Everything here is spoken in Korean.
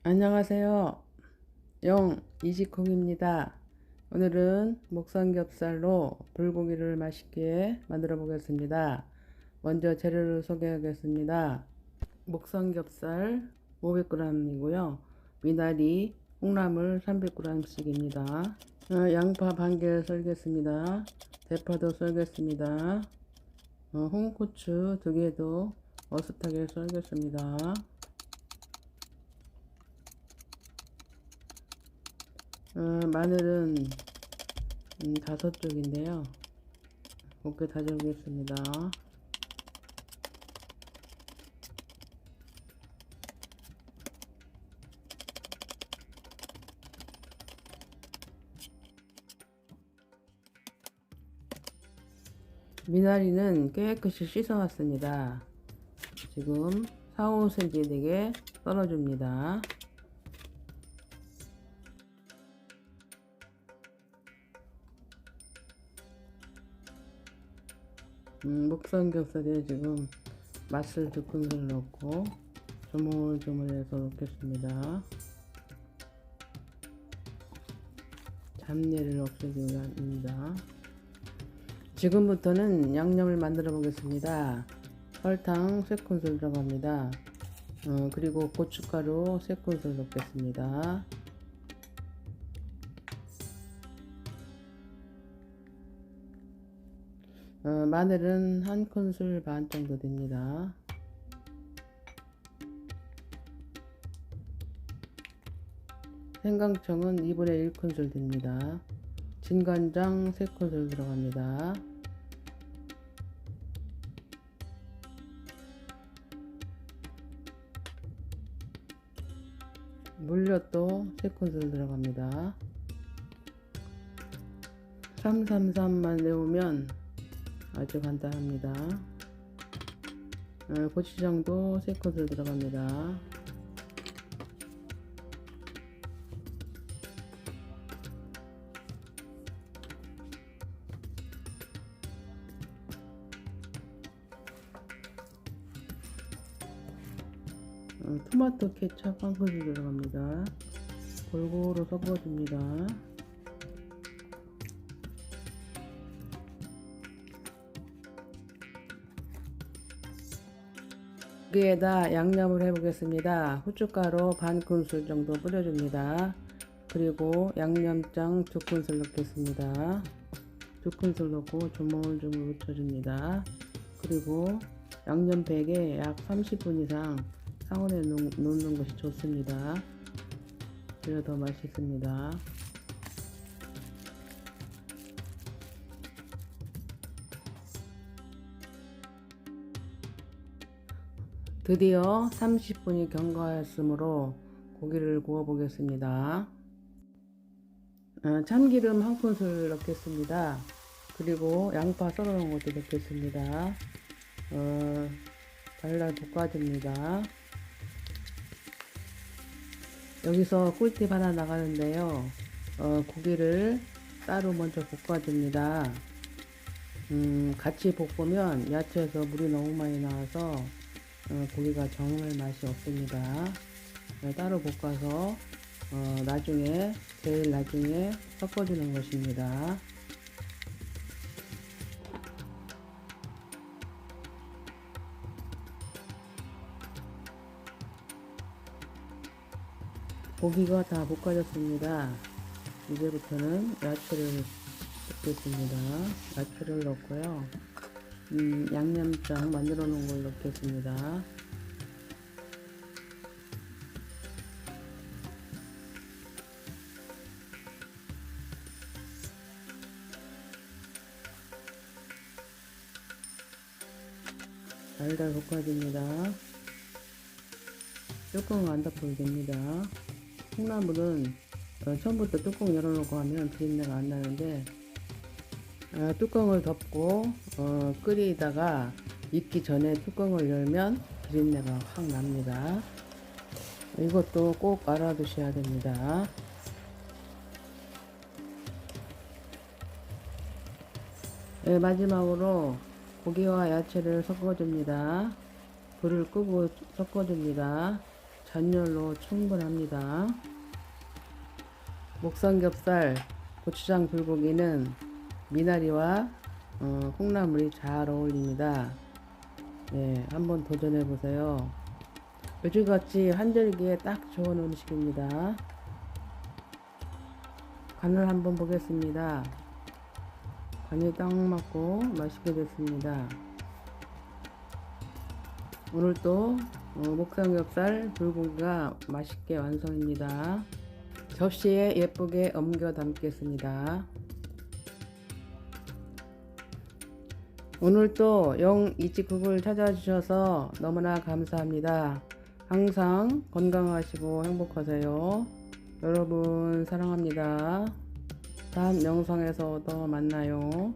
안녕하세요. 이직국입니다. 오늘은 목삼겹살로 불고기를 맛있게 만들어 보겠습니다. 먼저 재료를 소개하겠습니다. 목삼겹살 500g이고요. 미나리, 콩나물 300g씩입니다. 양파 반 개 썰겠습니다. 대파도 썰겠습니다. 홍고추 2개도 어슷하게 썰겠습니다. 마늘은 5쪽인데요. 곱게 다져보겠습니다. 미나리는 깨끗이 씻어왔습니다. 지금 4, 5cm 되게 썰어줍니다. 목삼겹살에 지금 맛을 2큰술 넣고 조물조물해서 넣겠습니다. 잡내를 없애기 위함입니다. 지금부터는 양념을 만들어 보겠습니다. 설탕 3큰술 들어갑니다. 그리고 고춧가루 3큰술 넣겠습니다. 마늘은 1큰술 반 정도 됩니다. 생강청은 2분의 1큰술 됩니다. 진간장 3큰술 들어갑니다. 물엿도 3큰술 들어갑니다. 333만 내우면 아주 간단합니다. 고추장도 3큰술 들어갑니다. 토마토 케첩 1큰술 들어갑니다. 골고루 섞어줍니다. 여기에다 양념을 해 보겠습니다. 후춧가루 반 큰술 정도 뿌려줍니다. 그리고 양념장 2큰술 넣겠습니다. 2큰술 넣고 조물조물 묻혀줍니다. 그리고 양념백에 약 30분 이상 상온에 놓는 것이 좋습니다. 그래야 더 맛있습니다. 드디어 30분이 경과하였으므로 고기를 구워 보겠습니다. 참기름 1큰술 넣겠습니다. 그리고 양파 썰어 놓은 것도 넣겠습니다. 달달 볶아줍니다. 여기서 꿀팁 하나 나가는데요. 고기를 따로 먼저 볶아줍니다. 같이 볶으면 야채에서 물이 너무 많이 나와서 고기가 정말 맛이 없습니다. 따로 볶아서 제일 나중에 섞어주는 것입니다. 고기가 다 볶아졌습니다. 이제부터는 야채를 넣겠습니다. 야채를 넣고요. 양념장 만들어 놓은 걸 넣겠습니다. 달달 볶아줍니다. 뚜껑을 안 닫아도 됩니다. 콩나물은 처음부터 뚜껑 열어놓고 하면 비린내가 안 나는데 뚜껑을 덮고 끓이다가 익기 전에 뚜껑을 열면 비린내가 확 납니다. 이것도 꼭 알아두셔야 됩니다. 마지막으로 고기와 야채를 섞어줍니다. 불을 끄고 섞어줍니다. 전열로 충분합니다. 목삼겹살, 고추장 불고기는 미나리와 콩나물이 잘 어울립니다. 예, 한번 도전해 보세요. 요즘같이 환절기에 딱 좋은 음식입니다. 간을 한번 보겠습니다. 간이 딱 맞고 맛있게 됐습니다. 오늘 또 목삼겹살 불고기가 맛있게 완성입니다. 접시에 예쁘게 옮겨 담겠습니다. 오늘 또 영이치국을 찾아주셔서 너무나 감사합니다. 항상 건강하시고 행복하세요. 여러분 사랑합니다. 다음 영상에서 또 만나요.